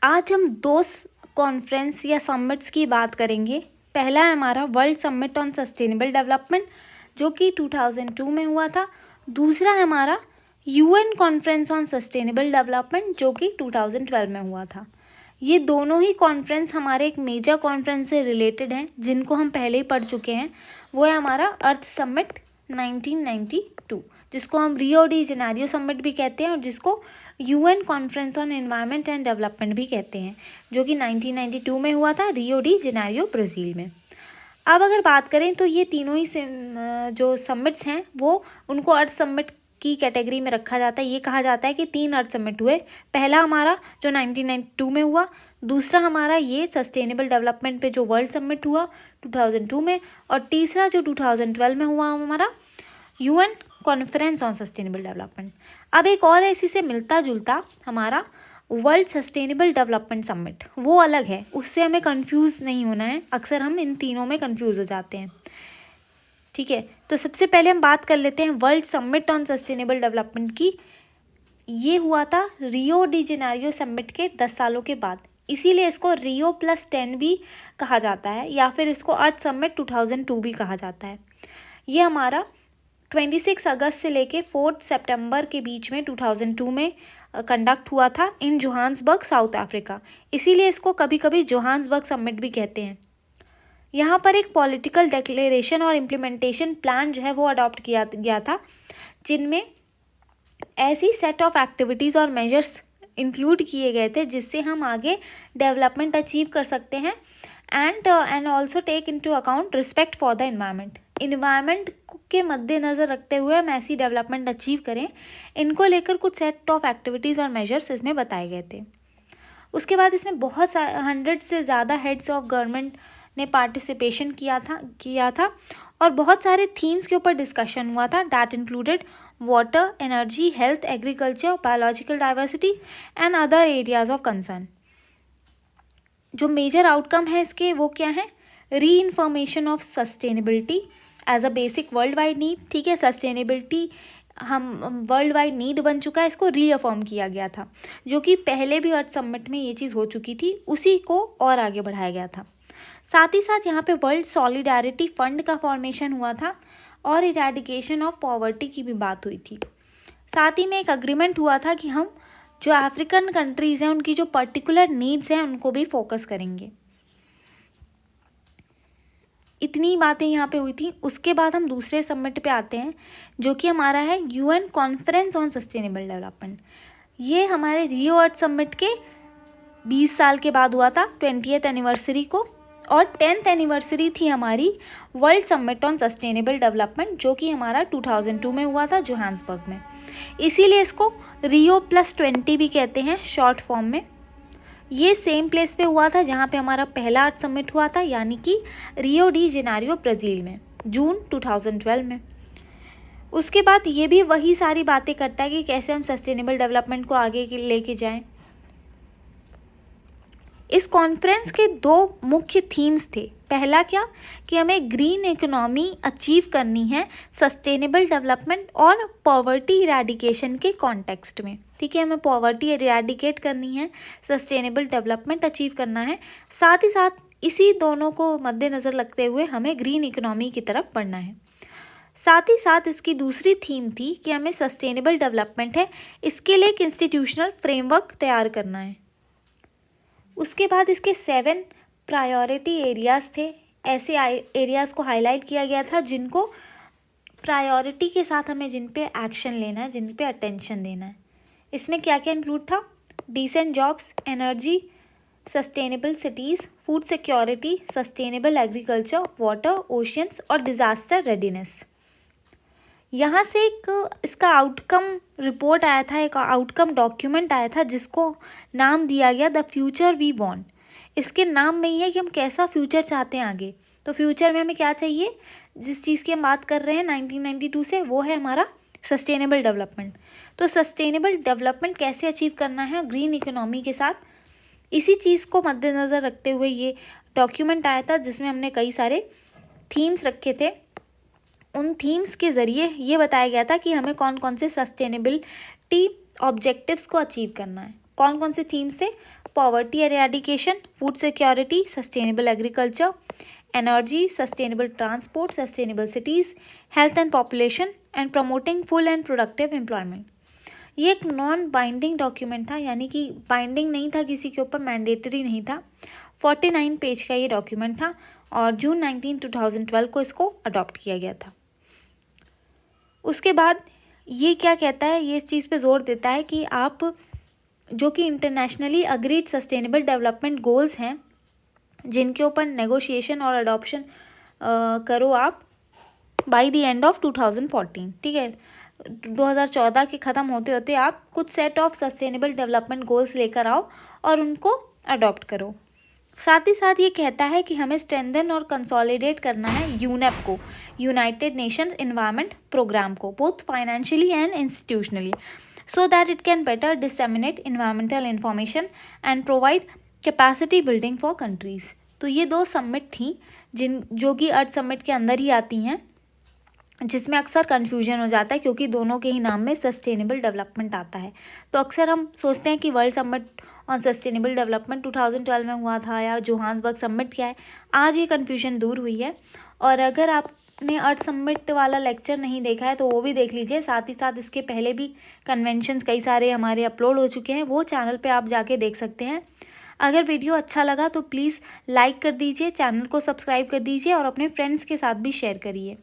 आज हम दो कॉन्फ्रेंस या समिट्स की बात करेंगे। पहला है हमारा world summit on sustainable development जो कि 2002 में हुआ था। दूसरा है हमारा UN conference on sustainable development जो कि 2012 में हुआ था। ये दोनों ही कॉन्फ्रेंस हमारे एक मेजर कॉन्फ्रेंस से रिलेटेड हैं जिनको हम पहले ही पढ़ चुके हैं। वो है हमारा अर्थ समिट 1992 जिसको हम रियो डी जेनेरियो समिट भी कहते हैं और जिसको UN conference on environment and development भी कहते हैं, जो कि 1992 में हुआ था रियो डी जेनेरियो ब्राज़ील में। अब अगर बात करें तो ये तीनों ही जो समिट्स हैं वो उनको अर्थ समिट की कैटेगरी में रखा जाता है। ये कहा जाता है कि 3 अर्थ समिट हुए। पहला हमारा जो 1992 में हुआ, दूसरा हमारा ये सस्टेनेबल डेवलपमेंट पे जो वर्ल्ड समिट हुआ 2002 में, और तीसरा जो 2012 में हुआ हमारा UN conference on sustainable development. अब एक और इसी से मिलता जुलता हमारा वर्ल्ड सस्टेनेबल डेवलपमेंट समिट, वो अलग है, उससे हमें कंफ्यूज नहीं होना है। अक्सर हम इन तीनों में कंफ्यूज हो जाते हैं, ठीक है। तो सबसे पहले हम बात कर लेते हैं world summit on sustainable development की। ये हुआ था रियो डी जेनेरियो समिट के 10 सालों के बाद, इसीलिए इसको रियो +10 भी कहा जाता है या फिर इसको अर्थ समिट 2002 भी कहा जाता है। ये हमारा 26 अगस्त से लेके 4 सितंबर के बीच में 2002 में कंडक्ट हुआ था इन जोहान्सबर्ग, साउथ अफ्रीका। इसीलिए इसको कभी कभी जोहान्सबर्ग समिट भी कहते हैं। यहाँ पर एक पॉलिटिकल डिक्लेरेशन और इम्प्लीमेंटेशन प्लान जो है वो अडॉप्ट किया गया था, जिनमें ऐसी सेट ऑफ एक्टिविटीज़ और मेजर्स इंक्लूड किए गए थे जिससे हम आगे डेवलपमेंट अचीव कर सकते हैं and also take into account respect for the environment के मद्देनज़र रखते हुए हम ऐसी डेवलपमेंट अचीव करें। इनको लेकर कुछ सेट ऑफ एक्टिविटीज़ और मेजर्स इसमें बताए गए थे। उसके बाद इसमें बहुत 100 से ज़्यादा हेड्स ऑफ गवर्नमेंट ने पार्टिसिपेशन किया था और बहुत सारे थीम्स के ऊपर डिस्कशन हुआ था। That included water, energy, health, agriculture, biological diversity and other areas of concern. जो मेजर आउटकम है इसके वो क्या है? Reaffirmation of sustainability as a basic world wide need, ठीक है। सस्टेनेबिलिटी हम वर्ल्ड वाइड नीड बन चुका है, इसको रीअफर्म किया गया था, जो कि पहले भी अर्थ समिट में ये चीज़ हो चुकी थी, उसी को और आगे बढ़ाया गया था। साथ ही साथ यहाँ पे वर्ल्ड सॉलिडारिटी फंड का फॉर्मेशन हुआ था और इरेडिकेशन ऑफ पॉवर्टी की भी बात हुई थी। साथ ही में एक अग्रीमेंट हुआ था कि हम जो अफ्रीकन कंट्रीज़ हैं उनकी जो पर्टिकुलर नीड्स हैं उनको भी फोकस करेंगे। इतनी बातें यहाँ पे हुई थी। उसके बाद हम दूसरे समिट पे आते हैं जो कि हमारा है UN conference on sustainable development. ये हमारे रियो अर्थ समिट के 20 साल के बाद हुआ था, 20th एनिवर्सरी को, और 10th एनिवर्सरी थी हमारी world summit on sustainable development जो कि हमारा 2002 में हुआ था जोहान्सबर्ग में। इसीलिए इसको रियो +20 भी कहते हैं शॉर्ट फॉर्म में। ये सेम प्लेस पे हुआ था जहाँ पे हमारा पहला अर्थ समिट हुआ था, यानी कि रियो डी जेनेरियो ब्राज़ील में जून 2012 में। उसके बाद ये भी वही सारी बातें करता है कि कैसे हम सस्टेनेबल डेवलपमेंट को आगे लेके जाएं। इस कॉन्फ्रेंस के 2 मुख्य थीम्स थे। पहला क्या कि हमें ग्रीन इकोनॉमी अचीव करनी है सस्टेनेबल डेवलपमेंट और पॉवर्टी इरेडिकेशन के कॉन्टेक्स्ट में, ठीक है। हमें पॉवर्टी इरेडिकेट करनी है, सस्टेनेबल डेवलपमेंट अचीव करना है, साथ ही साथ इसी दोनों को मद्देनज़र रखते हुए हमें ग्रीन इकोनॉमी की तरफ बढ़ना है। साथ ही साथ इसकी दूसरी थीम थी कि हमें सस्टेनेबल डेवलपमेंट है, इसके लिए एक इंस्टीट्यूशनल फ्रेमवर्क तैयार करना है। उसके बाद इसके 7 प्रायोरिटी एरियाज़ थे। ऐसे एरियाज़ को हाईलाइट किया गया था जिनको प्रायोरिटी के साथ हमें जिन पे एक्शन लेना है, जिन पे अटेंशन देना है। इसमें क्या क्या इंक्लूड था? Decent jobs, energy, sustainable cities, food security, sustainable agriculture, water, oceans और डिज़ास्टर रेडीनेस। यहाँ से एक इसका आउटकम रिपोर्ट आया था, एक आउटकम डॉक्यूमेंट आया था जिसको नाम दिया गया द फ्यूचर वी वांट। इसके नाम में ही है कि हम कैसा फ्यूचर चाहते हैं आगे। तो फ्यूचर में हमें क्या चाहिए? जिस चीज़ की हम बात कर रहे हैं 1992 से, वो है हमारा सस्टेनेबल डेवलपमेंट। तो सस्टेनेबल डेवलपमेंट कैसे अचीव करना है ग्रीन इकोनॉमी के साथ, इसी चीज़ को मद्देनज़र रखते हुए ये डॉक्यूमेंट आया था जिसमें हमने कई सारे थीम्स रखे थे। उन थीम्स के ज़रिए ये बताया गया था कि हमें कौन कौन से सस्टेनेबिलिटी ऑब्जेक्टिव्स को अचीव करना है, कौन कौन से थीम्स थे? Poverty eradication, food security, sustainable agriculture, energy, sustainable transport, sustainable cities, health and population and promoting full and productive employment. ये एक नॉन बाइंडिंग डॉक्यूमेंट था, यानी कि बाइंडिंग नहीं था किसी के ऊपर, मैंडेटरी नहीं था। 49 पेज का ये डॉक्यूमेंट था और जून 19, 2012 को इसको अडॉप्ट किया गया था। उसके बाद ये क्या कहता है, ये इस चीज़ पे जोर देता है कि आप जो कि internationally agreed sustainable development goals हैं जिनके ऊपर नेगोशिएशन और अडॉप्शन करो आप बाय द एंड ऑफ 2014, ठीक है। 2014 के ख़त्म होते होते आप कुछ set of sustainable development goals लेकर आओ और उनको अडॉप्ट करो। साथ ही साथ ये कहता है कि हमें स्ट्रेंथन और कंसोलिडेट करना है यूनेप को, यूनाइटेड नेशंस एनवायरनमेंट प्रोग्राम को, both financially and institutionally, so that it can better disseminate environmental information and provide capacity building for countries। तो ये 2 समिट थी जो कि अर्थ समिट के अंदर ही आती हैं, जिसमें अक्सर कन्फ्यूजन हो जाता है क्योंकि दोनों के ही नाम में सस्टेनेबल डेवलपमेंट आता है। तो अक्सर हम सोचते हैं कि world summit on sustainable development 2012 में हुआ था या जोहान्सबर्ग समिट क्या है। आज ये कन्फ्यूजन दूर हुई है। और अगर आपने अर्थ समिट वाला लेक्चर नहीं देखा है तो वो भी देख लीजिए। साथ ही साथ इसके पहले भी कन्वेंशंस कई सारे हमारे अपलोड हो चुके हैं, वो चैनल पे आप जाके देख सकते हैं। अगर वीडियो अच्छा लगा तो प्लीज़ लाइक कर दीजिए, चैनल को सब्सक्राइब कर दीजिए और अपने फ्रेंड्स के साथ भी शेयर करिए।